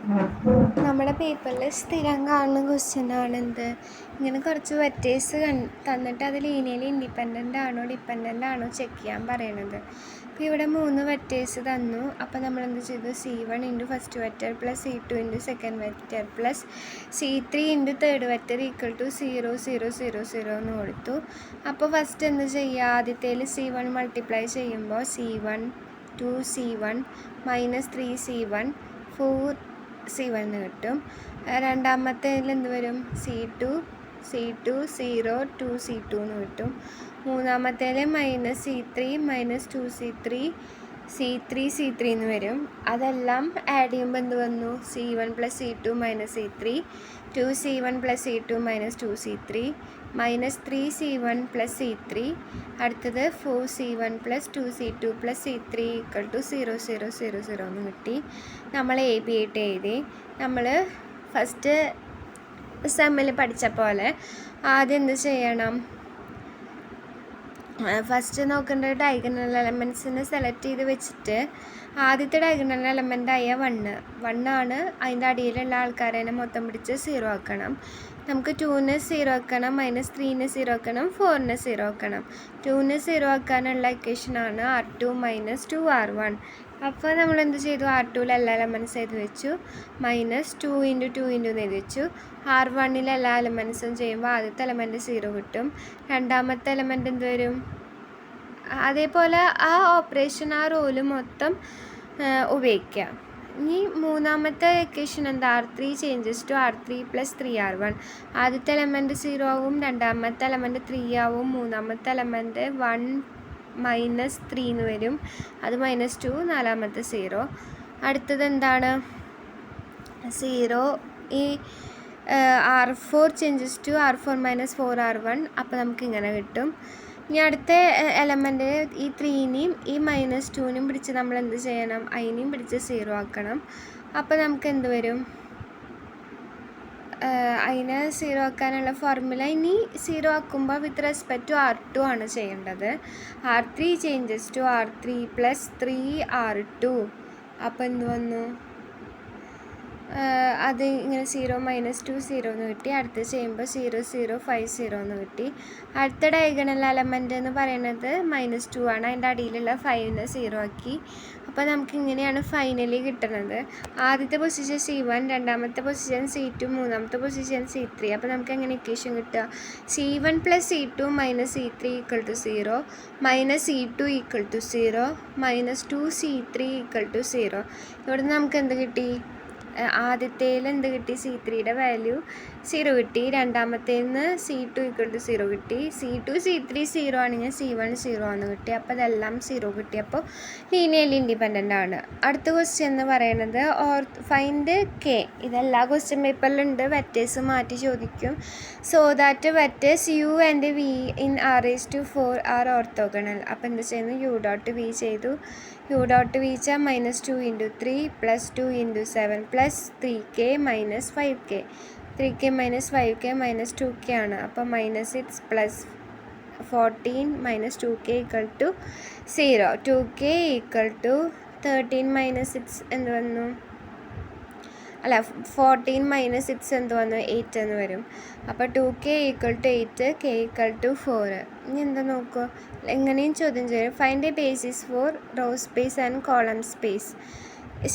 നമ്മുടെ പേപ്പറിൽ സ്ഥിരം കാണുന്ന ക്വസ്റ്റ്യനാണെന്ത്, ഇങ്ങനെ കുറച്ച് വെക്റ്റേഴ്സ് തന്നിട്ട് അത് ലീനിയർലി ഇൻഡിപെൻഡൻ്റ് ആണോ ഡിപ്പെൻഡൻ്റ് ആണോ ചെക്ക് ചെയ്യാൻ പറയണത്. അപ്പോൾ ഇവിടെ 3 വെക്റ്റേഴ്സ് തന്നു. അപ്പോൾ നമ്മൾ എന്ത് ചെയ്തു, C1 into first vector plus C2 into second vector plus C3 into third vector equal to 0 0 0 0 എന്ന് കൊടുത്തു. അപ്പോൾ ഫസ്റ്റ് എന്ത് ചെയ്യുക, ആദ്യത്തേൽ C1 മൾട്ടിപ്ലൈ ചെയ്യുമ്പോൾ C1 2C1 minus 3C1 4C1 എന്ന് കിട്ടും. രണ്ടാമത്തേതിൽ എന്ത് വരും, C2 0 2C2 എന്ന് കിട്ടും. മൂന്നാമത്തേൽ minus C3 minus 2C3 C3 എന്ന് വരും. അതെല്ലാം ആഡ് ചെയ്യുമ്പോൾ എന്ത് വന്നു, C1 plus C2 minus C3 2C1 plus C2 minus 2C3 minus 3C1 plus C3 അടുത്തത് 4C1 plus 2C2 plus C3 equal to 0 0 0 0 എന്ന് കിട്ടി. നമ്മൾ AB ആയിട്ട് എഴുതി. നമ്മൾ ഫസ്റ്റ് സെമ്മിൽ പഠിച്ച പോലെ ആദ്യം എന്ത് ചെയ്യണം, ഫസ്റ്റ് നോക്കേണ്ട ഡയഗണൽ എലമെൻറ്റ്സിനെ സെലക്ട് ചെയ്ത് വെച്ചിട്ട് ആദ്യത്തെ ഡയഗണൽ എലമെൻ്റായ 1 ആണ്. അതിൻ്റെ അടിയിലുള്ള ആൾക്കാരെ മൊത്തം പിടിച്ച് 0 ആക്കണം. നമുക്ക് 2നെ 0 ആക്കണം, മൈനസ് 3നെ 0 ആക്കണം, 4നെ 0 ആക്കണം. 2നെ 0 ആക്കാനുള്ള ഇക്വേഷനാണ് R2 മൈനസ് 2R1. അപ്പോൾ നമ്മൾ എന്ത് ചെയ്തു, R2ൽ എല്ലാ എലമെൻറ്റ്സ് എഴുതി വെച്ചു, മൈനസ് 2 ഇൻറ്റു 2 ഇൻറ്റു എന്ന് എഴുതി വെച്ചു. R1ൽ എല്ലാ എലമെൻറ്റ്സും ചെയ്യുമ്പോൾ ആദ്യത്തെ എലമെൻറ്റ് 0 കിട്ടും, രണ്ടാമത്തെ എലമെൻറ്റ് എന്ത് വരും. അതേപോലെ ആ ഓപ്പറേഷൻ ആ റോല് മൊത്തം ഉപയോഗിക്കുക. ഇനി മൂന്നാമത്തെ ഇക്വേഷൻ എന്താ, R3 changes to R3 plus 3R1. ആദ്യത്തെ എലമെൻറ്റ് 0 ആവും, രണ്ടാമത്തെ എലമെൻറ്റ് 3 ആവും, മൂന്നാമത്തെ എലമെൻറ്റ് 1 മൈനസ് 3 എന്ന് വരും, അത് മൈനസ് 2, നാലാമത്തെ 0. അടുത്തത് എന്താണ്, 0 ഈ R4 changes to R4 minus 4R1. അപ്പോൾ നമുക്ക് ഇങ്ങനെ കിട്ടും. ഇനി അടുത്ത എലമെൻറ്റ് ഈ 3നെയും ഈ മൈനസ് 2നെയും പിടിച്ച് നമ്മൾ എന്ത് ചെയ്യണം, അതിനെയും പിടിച്ച് 0 ആക്കണം. അപ്പോൾ നമുക്ക് എന്ത് വരും, അതിനെ 0 ആക്കാനുള്ള ഫോർമുല ഇനി 0 ആക്കുമ്പോൾ വിത്ത് റെസ്പെക്റ്റ് ടു R2 ആണ് ചെയ്യേണ്ടത്. R3 changes to R3 plus 3R2. അപ്പോൾ എന്ത് വന്നു, അത് ഇങ്ങനെ 0 മൈനസ് 2 0 എന്ന് കിട്ടി. അടുത്ത് ചെയ്യുമ്പോൾ 0 0 5 0 എന്ന് കിട്ടി. അടുത്ത ഡയഗണൽ എലമെൻ്റ് എന്ന് പറയുന്നത് മൈനസ് 2 ആണ്. അതിൻ്റെ അടിയിലുള്ള 5നെ 0 ആക്കി. അപ്പോൾ നമുക്ക് ഇങ്ങനെയാണ് ഫൈനലി കിട്ടുന്നത്. ആദ്യത്തെ പൊസിഷൻ C1, രണ്ടാമത്തെ പൊസിഷൻ C2, മൂന്നാമത്തെ പൊസിഷൻ C3. അപ്പോൾ നമുക്ക് എങ്ങനെ ഇക്വേഷൻ കിട്ടുക, C1 plus C2 minus C3 equal to 0 minus C2 equal to 0 minus 2C3 equal to 0. ഇവിടുന്ന് നമുക്ക് എന്ത് കിട്ടി, ആദ്യത്തേൽ എന്ത് കിട്ടി, C3യുടെ വാല്യൂ 0 കിട്ടി, രണ്ടാമത്തേന്ന് C2 ഈക്വൽ ടു 0 കിട്ടി, C2 C3 0 ആണെങ്കിൽ C1 0 ആണെന്ന് കിട്ടി. അപ്പോൾ ഇതെല്ലാം 0 കിട്ടി. അപ്പോൾ ലീനിയർലി ഇൻഡിപെൻഡൻ്റ് ആണ്. അടുത്ത ക്വസ്റ്റ്യൻ എന്ന് പറയുന്നത് ഫൈൻഡ് K. ഇതെല്ലാ ക്വസ്റ്റ്യൻ പേപ്പറിലുണ്ട്, വെക്റ്റേഴ്സ് മാറ്റി ചോദിക്കും. So that vectors U and V in R⁴ are orthogonal. അപ്പോൾ എന്ത് ചെയ്യുന്നു, U.V ചെയ്തു. U.V വെച്ചാൽ minus 2 into 3 plus 2 into 7 plus 3K minus 5K. 3K minus 5K minus 2K ആണ്. അപ്പോൾ minus 6 plus 14 minus 2K equal to 0. 2K equal to 13 minus 6 എന്ത് വന്നു, അല്ല 14 മൈനസ് 6 എന്ത് വന്നു, 8 എന്ന് വരും. അപ്പോൾ 2K equal to 8, K equal to 4. ഇനി എന്താ നോക്കുക, എങ്ങനെയും ചോദ്യം ചെയ്യും, find a basis for row space and column space.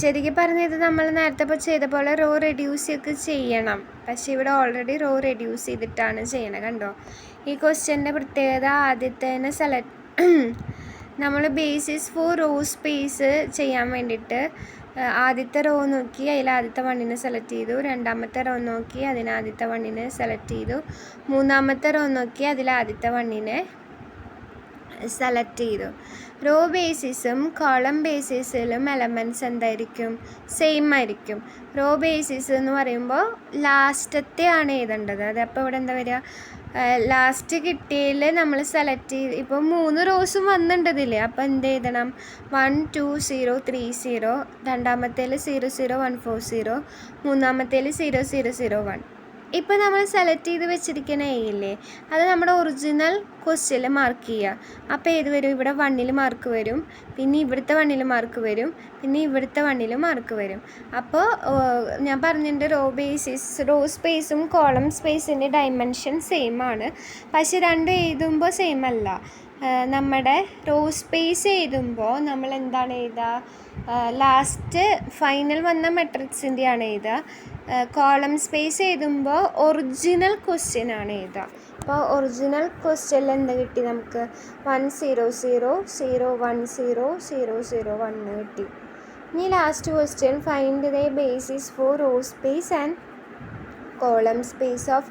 ശരിക്കും പറഞ്ഞാൽ ഇത് നമ്മൾ നേരത്തെ ഇപ്പോൾ ചെയ്ത പോലെ റോ റെഡ്യൂസ് ഒക്കെ ചെയ്യണം. പക്ഷേ ഇവിടെ ഓൾറെഡി റോ റെഡ്യൂസ് ചെയ്തിട്ടാണ് ചെയ്യണത്. കണ്ടോ, ഈ ക്വസ്റ്റ്യൻ്റെ പ്രത്യേകത ആദ്യത്തേനെ നമ്മൾ ബേസിസ് ഫോർ റോ സ്പേസ് ചെയ്യാൻ വേണ്ടിയിട്ട് ആദ്യത്തെ റോ നോക്കി അതിൽ ആദ്യത്തെ 1നെ സെലക്ട് ചെയ്തു, രണ്ടാമത്തെ റോ നോക്കി അതിന് ആദ്യത്തെ 1നെ സെലക്ട് ചെയ്തു, മൂന്നാമത്തെ റോ നോക്കി അതിൽ ആദ്യത്തെ 1നെ സെലക്ട് ചെയ്തു. റോ ബേസിസും കോളം ബേസിസിലും എലമെൻറ്റ്സ് എന്തായിരിക്കും, സെയിം ആയിരിക്കും. റോ ബേസിസ് എന്ന് പറയുമ്പോൾ ലാസ്റ്റത്തെ ആണ് എഴുതേണ്ടത്. അതപ്പോൾ ഇവിടെ എന്താ വരിക, ലാസ്റ്റ് കിട്ടിയതിൽ നമ്മൾ സെലക്ട് ചെയ്ത്, ഇപ്പോൾ 3 റോസും വന്നിട്ടുണ്ടതില്ലേ. അപ്പോൾ എന്ത് എഴുതണം, 1 2 0 3 0, രണ്ടാമത്തേൽ 0 0 1 4 0, മൂന്നാമത്തേൽ 0 0 0 1. ഇപ്പോൾ നമ്മൾ സെലക്ട് ചെയ്ത് വെച്ചിരിക്കുന്ന എ ഇല്ലേ, അത് നമ്മുടെ ഒറിജിനൽ ക്വസ്റ്റ്യനിൽ മാർക്ക് ചെയ്യുക. അപ്പോൾ ഏത് വരും? ഇവിടെ 1-ൽ മാർക്ക് വരും, പിന്നെ ഇവിടുത്തെ 1-ൽ മാർക്ക് വരും, പിന്നെ ഇവിടുത്തെ 1-ൽ മാർക്ക് വരും. അപ്പോൾ ഞാൻ പറഞ്ഞിട്ടുണ്ട് റോ സ്പേസും കോളം സ്പേസിൻ്റെ ഡയമെൻഷൻ സെയിം ആണ്. പക്ഷെ രണ്ടും എഴുതുമ്പോൾ സെയിം അല്ല. നമ്മുടെ റോ സ്പേസ് എഴുതുമ്പോൾ നമ്മൾ എന്താണ് എഴുതുക? ലാസ്റ്റ് ഫൈനൽ വന്ന മെട്രിക്സിൻ്റെയാണ് എഴുതുക. കോളം സ്പേസ് എഴുതുമ്പോൾ ഒറിജിനൽ ക്വസ്റ്റ്യൻ ആണ് എഴുതുക. അപ്പോൾ ഒറിജിനൽ ക്വസ്റ്റ്യനിൽ എന്താ കിട്ടി നമുക്ക്? 1 0 0 0 1 0 0 0 1 കിട്ടി. ഇനി last question, find the basis for row space and column space of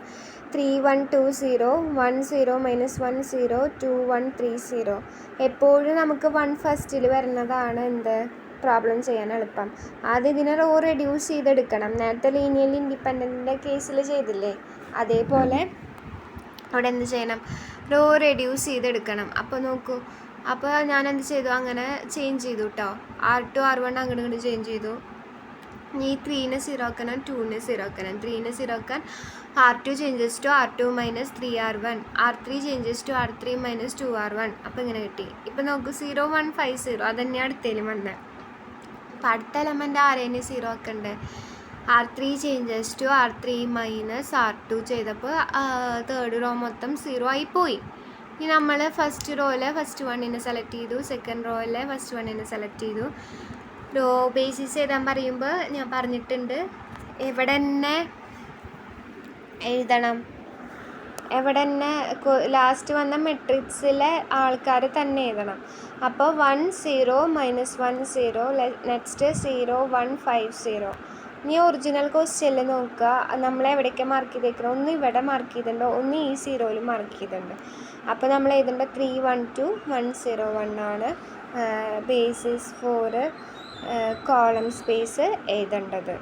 3 1 2 0 1 0 -1 0 2 1 3 0. എപ്പോഴും നമുക്ക് 1 ഫസ്റ്റിൽ വരുന്നതാണ് എന്ത് പ്രോബ്ലം ചെയ്യാൻ എളുപ്പം. ആദ്യം ഇതിനെ റോ റെഡ്യൂസ് ചെയ്തെടുക്കണം. നേരത്തെ ലീനിയർലി ഇൻഡിപെൻഡൻറ്റിൻ്റെ കേസിൽ ചെയ്തില്ലേ, അതേപോലെ അവിടെ എന്ത് ചെയ്യണം? റോ റെഡ്യൂസ് ചെയ്തെടുക്കണം. അപ്പോൾ നോക്കൂ, അപ്പോൾ ഞാൻ എന്ത് ചെയ്തു? അങ്ങനെ ചേഞ്ച് ചെയ്തു കേട്ടോ. R2 R1 അങ്ങോട്ട് ഇങ്ങോട്ട് ചേഞ്ച് ചെയ്തു. ഈ 3-നെ 0 ആക്കണം, 2-നെ 0 ആക്കണം. 3-നെ 0 ആക്കാൻ R2 changes to R2 - 3R1, R3 changes to R3 - 2R1. അപ്പോൾ ഇങ്ങനെ കിട്ടി. ഇപ്പോൾ നോക്കൂ, 0 1 5 0 അതന്നെ അടുത്തേലും വന്നത്. അപ്പോൾ അടുത്ത എലമെൻ്റ് ആരേനെ 0 ആക്കണ്ടേ? R3 changes to R3 - R2 ചെയ്തപ്പോൾ തേർഡ് റോ മൊത്തം 0 ആയിപ്പോയി. ഇനി നമ്മൾ ഫസ്റ്റ് റോയിൽ ഫസ്റ്റ് 1-നെ സെലക്ട് ചെയ്തു, സെക്കൻഡ് റോയിൽ ഫസ്റ്റ് 1-നെ സെലക്ട് ചെയ്തു. റോ ബേസിസ് എഴുതാൻ പറയുമ്പോൾ ഞാൻ പറഞ്ഞിട്ടുണ്ട്, ഇവിടെ തന്നെ എഴുതണം. എവിടെ തന്നെ ലാസ്റ്റ് വന്ന മെട്രിക്സിലെ ആൾക്കാർ തന്നെ എഴുതണം. അപ്പോൾ 1 0 -1 0 നെക്സ്റ്റ് 0 1 5 0. ഇനി ഒറിജിനൽ ക്വസ്റ്റ്യനിൽ നോക്കുക, നമ്മൾ എവിടേക്ക് മാർക്ക് ചെയ്തേക്കണം? ഒന്ന് ഇവിടെ മാർക്ക് ചെയ്തിട്ടുണ്ട്, ഒന്ന് ഈ 0-ൽ മാർക്ക് ചെയ്തിട്ടുണ്ട്. അപ്പോൾ നമ്മൾ എഴുതേണ്ട 3 1 2 1 0 1 ആണ് ബേസിസ് ഫോർ കോളം സ്പേസ് എഴുതേണ്ടത്.